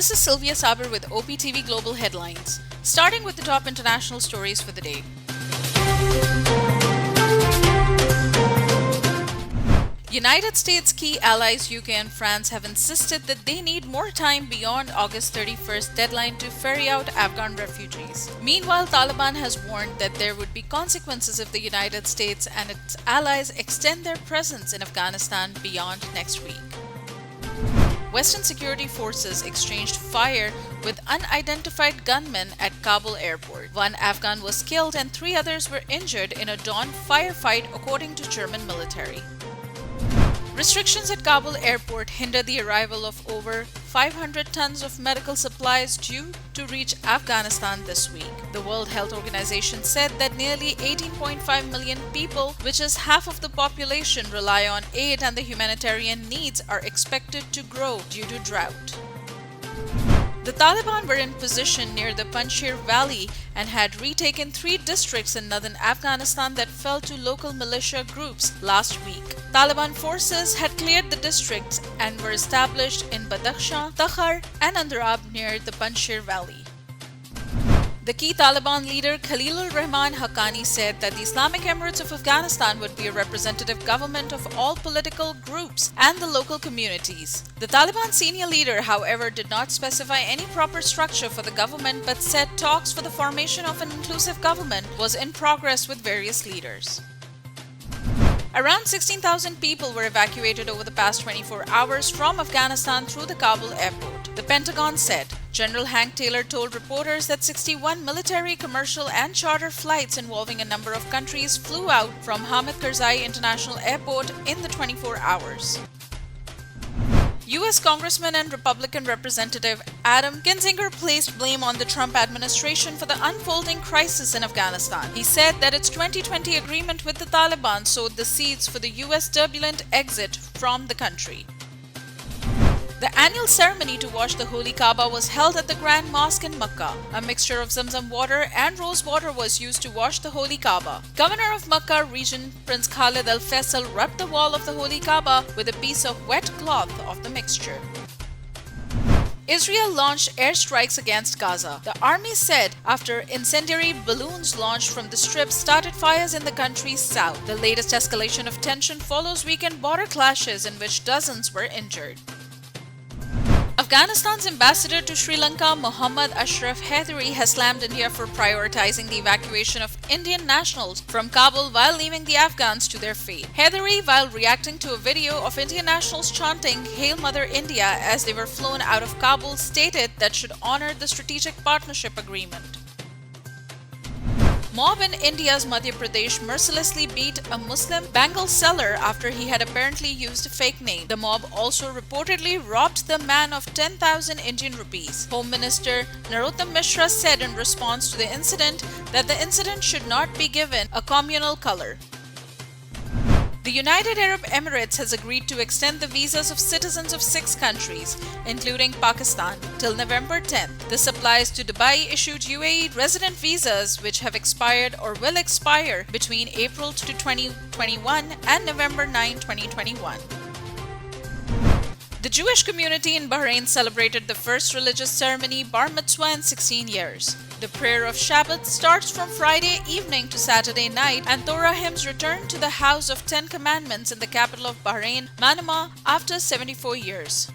This is Sylvia Saber with OpTv Global Headlines, starting with the top international stories for the day. United States key allies UK and France have insisted that they need more time beyond August 31st deadline to ferry out Afghan refugees. Meanwhile, Taliban has warned that there would be consequences if the United States and its allies extend their presence in Afghanistan beyond next week. Western security forces exchanged fire with unidentified gunmen at Kabul airport. One Afghan was killed and 3 others were injured in a dawn firefight, according to German military. Restrictions at Kabul airport hindered the arrival of over 500 tons of medical supplies due to reach Afghanistan this week. The World Health Organization said that nearly 18.5 million people, which is half of the population, rely on aid, and the humanitarian needs are expected to grow due to drought. The Taliban were in position near the Panjshir Valley and had retaken 3 districts in northern Afghanistan that fell to local militia groups last week. Taliban forces had cleared the districts and were established in Badakhshan, Takhar, and Andrab near the Panjshir Valley. The key Taliban leader Khalilur Rahman Haqqani said that the Islamic Emirates of Afghanistan would be a representative government of all political groups and the local communities. The Taliban senior leader, however, did not specify any proper structure for the government, but said talks for the formation of an inclusive government was in progress with various leaders. Around 16,000 people were evacuated over the past 24 hours from Afghanistan through the Kabul airport. The Pentagon said. General Hank Taylor told reporters that 61 military, commercial, and charter flights involving a number of countries flew out from Hamid Karzai International Airport in the 24 hours. U.S. Congressman and Republican Representative Adam Kinzinger placed blame on the Trump administration for the unfolding crisis in Afghanistan. He said that its 2020 agreement with the Taliban sowed the seeds for the U.S. turbulent exit from the country. The annual ceremony to wash the Holy Kaaba was held at the Grand Mosque in Makkah. A mixture of Zamzam water and rose water was used to wash the Holy Kaaba. Governor of Makkah region Prince Khalid Al Faisal rubbed the wall of the Holy Kaaba with a piece of wet cloth of the mixture. Israel launched airstrikes against Gaza. The army said after incendiary balloons launched from the strip started fires in the country's south. The latest escalation of tension follows weekend border clashes in which dozens were injured. Afghanistan's ambassador to Sri Lanka, Mohammad Ashraf Haidery, has slammed India for prioritizing the evacuation of Indian nationals from Kabul while leaving the Afghans to their fate. Haidery, while reacting to a video of Indian nationals chanting "Hail Mother India" as they were flown out of Kabul, stated that should honor the Strategic Partnership Agreement. Mob in India's Madhya Pradesh mercilessly beat a Muslim bangle seller after he had apparently used a fake name. The mob also reportedly robbed the man of 10,000 Indian rupees. Home Minister Narottam Mishra said in response to the incident that the incident should not be given a communal color. The United Arab Emirates has agreed to extend the visas of citizens of 6 countries, including Pakistan, till November 10th. This applies to Dubai-issued UAE resident visas which have expired or will expire between April 2021 and November 9, 2021. The Jewish community in Bahrain celebrated the first religious ceremony, Bar Mitzvah, in 16 years. The prayer of Shabbat starts from Friday evening to Saturday night, and Torah hymns return to the House of 10 Commandments in the capital of Bahrain, Manama, after 74 years.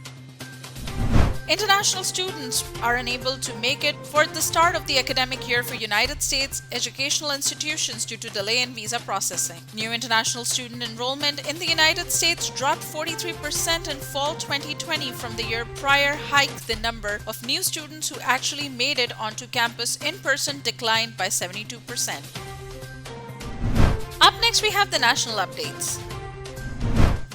International students are unable to make it for the start of the academic year for United States educational institutions due to delay in visa processing. New international student enrollment in the United States dropped 43% in fall 2020 from the year prior hike. The number of new students who actually made it onto campus in person declined by 72%. Up next, we have the national updates.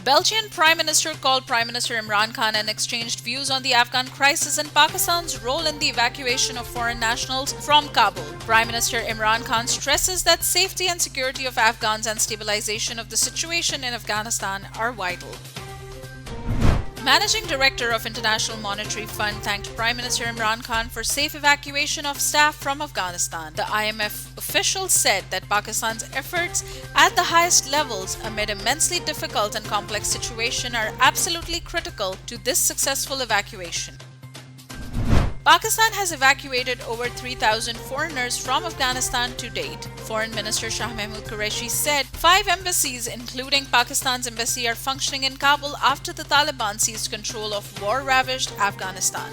Belgian Prime Minister called Prime Minister Imran Khan and exchanged views on the Afghan crisis and Pakistan's role in the evacuation of foreign nationals from Kabul. Prime Minister Imran Khan stresses that safety and security of Afghans and stabilization of the situation in Afghanistan are vital. Managing Director of International Monetary Fund thanked Prime Minister Imran Khan for safe evacuation of staff from Afghanistan. The IMF official said that Pakistan's efforts at the highest levels amid immensely difficult and complex situation are absolutely critical to this successful evacuation. Pakistan has evacuated over 3,000 foreigners from Afghanistan to date. Foreign Minister Shah Mahmood Qureshi said 5 embassies, including Pakistan's embassy, are functioning in Kabul after the Taliban seized control of war-ravaged Afghanistan.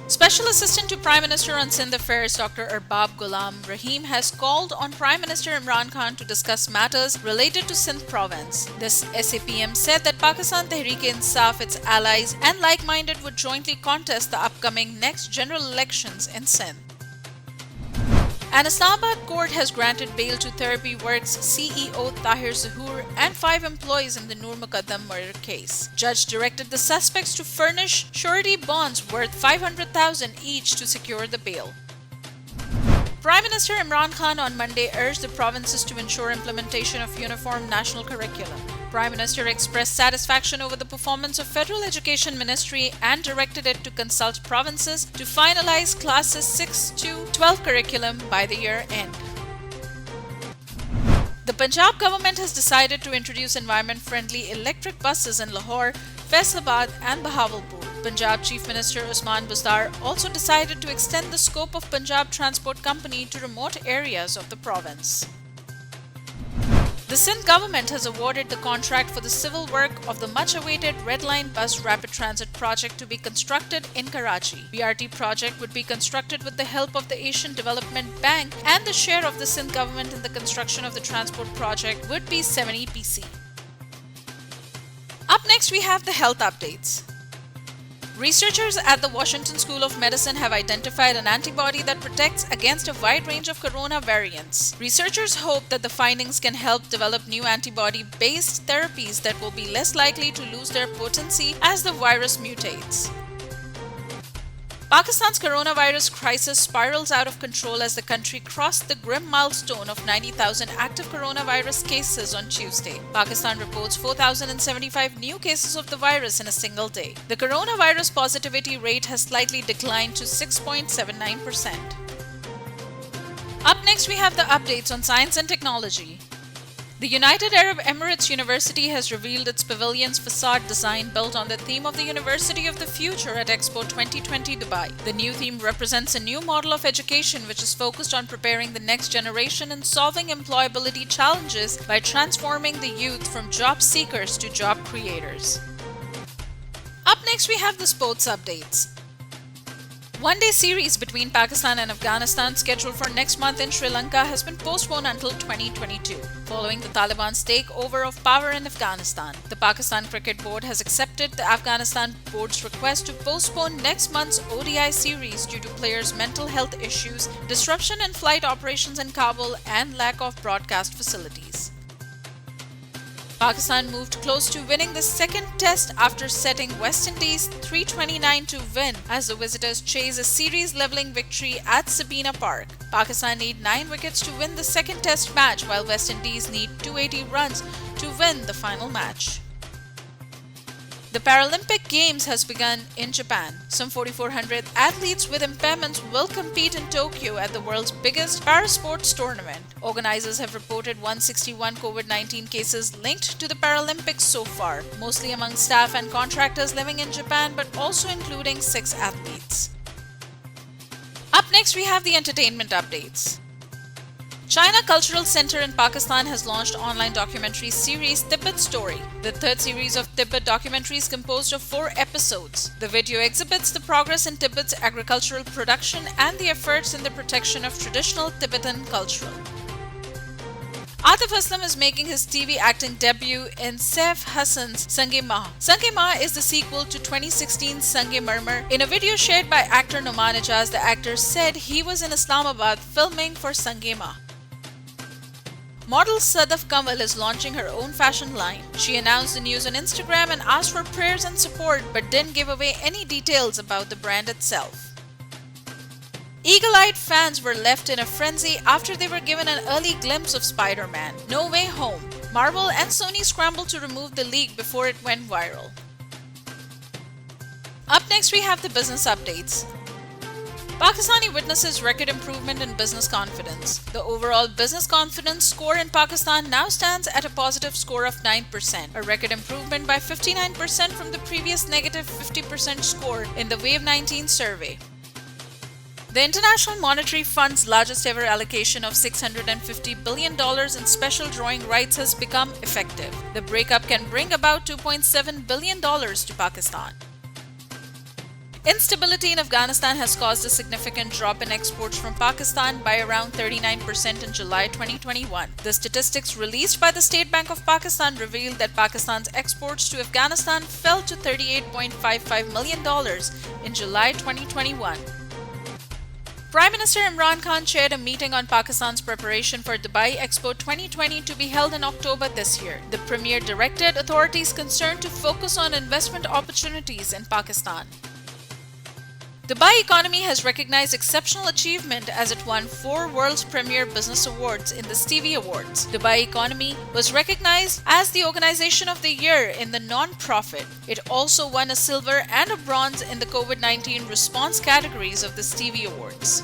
Special Assistant to Prime Minister on Sindh Affairs Dr. Arbab Ghulam Rahim has called on Prime Minister Imran Khan to discuss matters related to Sindh province. This SAPM said that Pakistan Tehreek-e-Insaf, its allies and like-minded would jointly contest the upcoming next general elections in Sindh. An Islamabad court has granted bail to Therapy Works CEO Tahir Zahoor and 5 employees in the Noor Muqaddam murder case. Judge directed the suspects to furnish surety bonds worth 500,000 each to secure the bail. Prime Minister Imran Khan on Monday urged the provinces to ensure implementation of uniform national curriculum. Prime Minister expressed satisfaction over the performance of Federal Education Ministry and directed it to consult provinces to finalize classes 6 to 12 curriculum by the year end. The Punjab government has decided to introduce environment-friendly electric buses in Lahore, Faisalabad and Bahawalpur. Punjab Chief Minister Usman Buzdar also decided to extend the scope of Punjab Transport Company to remote areas of the province. The Sindh government has awarded the contract for the civil work of the much-awaited Red Line Bus Rapid Transit project to be constructed in Karachi. BRT project would be constructed with the help of the Asian Development Bank, and the share of the Sindh government in the construction of the transport project would be 70 PC. Up next, we have the health updates. Researchers at the Washington School of Medicine have identified an antibody that protects against a wide range of corona variants. Researchers hope that the findings can help develop new antibody-based therapies that will be less likely to lose their potency as the virus mutates. Pakistan's coronavirus crisis spirals out of control as the country crossed the grim milestone of 90,000 active coronavirus cases on Tuesday. Pakistan reports 4,075 new cases of the virus in a single day. The coronavirus positivity rate has slightly declined to 6.79%. Up next, we have the updates on science and technology. The United Arab Emirates University has revealed its pavilion's facade design built on the theme of the University of the Future at Expo 2020 Dubai. The new theme represents a new model of education which is focused on preparing the next generation and solving employability challenges by transforming the youth from job seekers to job creators. Up next, we have the sports updates. One-day series between Pakistan and Afghanistan scheduled for next month in Sri Lanka has been postponed until 2022, following the Taliban's takeover of power in Afghanistan. The Pakistan Cricket Board has accepted the Afghanistan board's request to postpone next month's ODI series due to players' mental health issues, disruption in flight operations in Kabul, and lack of broadcast facilities. Pakistan moved close to winning the second test after setting West Indies 329 to win as the visitors chase a series-leveling victory at Sabina Park. Pakistan need 9 wickets to win the second test match, while West Indies need 280 runs to win the final match. The Paralympic Games has begun in Japan. Some 4,400 athletes with impairments will compete in Tokyo at the world's biggest parasports tournament. Organizers have reported 161 COVID-19 cases linked to the Paralympics so far, mostly among staff and contractors living in Japan, but also including 6 athletes. Up next, we have the entertainment updates. China Cultural Center in Pakistan has launched online documentary series Tibet Story. The third series of Tibet documentaries composed of 4 episodes. The video exhibits the progress in Tibet's agricultural production and the efforts in the protection of traditional Tibetan culture. Atif Aslam is making his TV acting debut in Saif Hassan's Sange Maa. Sange Maa is the sequel to 2016's Sange Marmar. In a video shared by actor Noman Ijaz, the actor said he was in Islamabad filming for Sange Maa. Model Sadaf Kamal is launching her own fashion line. She announced the news on Instagram and asked for prayers and support, but didn't give away any details about the brand itself. Eagle-eyed fans were left in a frenzy after they were given an early glimpse of Spider-Man: No Way Home. Marvel and Sony scrambled to remove the leak before it went viral. Up next, we have the business updates. Pakistani witnesses record improvement in business confidence. The overall business confidence score in Pakistan now stands at a positive score of 9%, a record improvement by 59% from the previous negative 50% score in the Wave 19 survey. The International Monetary Fund's largest ever allocation of $650 billion in special drawing rights has become effective. The breakup can bring about $2.7 billion to Pakistan. Instability in Afghanistan has caused a significant drop in exports from Pakistan by around 39% in July 2021. The statistics released by the State Bank of Pakistan revealed that Pakistan's exports to Afghanistan fell to $38.55 million in July 2021. Prime Minister Imran Khan chaired a meeting on Pakistan's preparation for Dubai Expo 2020 to be held in October this year. The Premier directed authorities concerned to focus on investment opportunities in Pakistan. Dubai economy has recognized exceptional achievement as it won 4 World's Premier Business Awards in the Stevie Awards. Dubai economy was recognized as the Organization of the Year in the non-profit. It also won a silver and a bronze in the COVID-19 response categories of the Stevie Awards.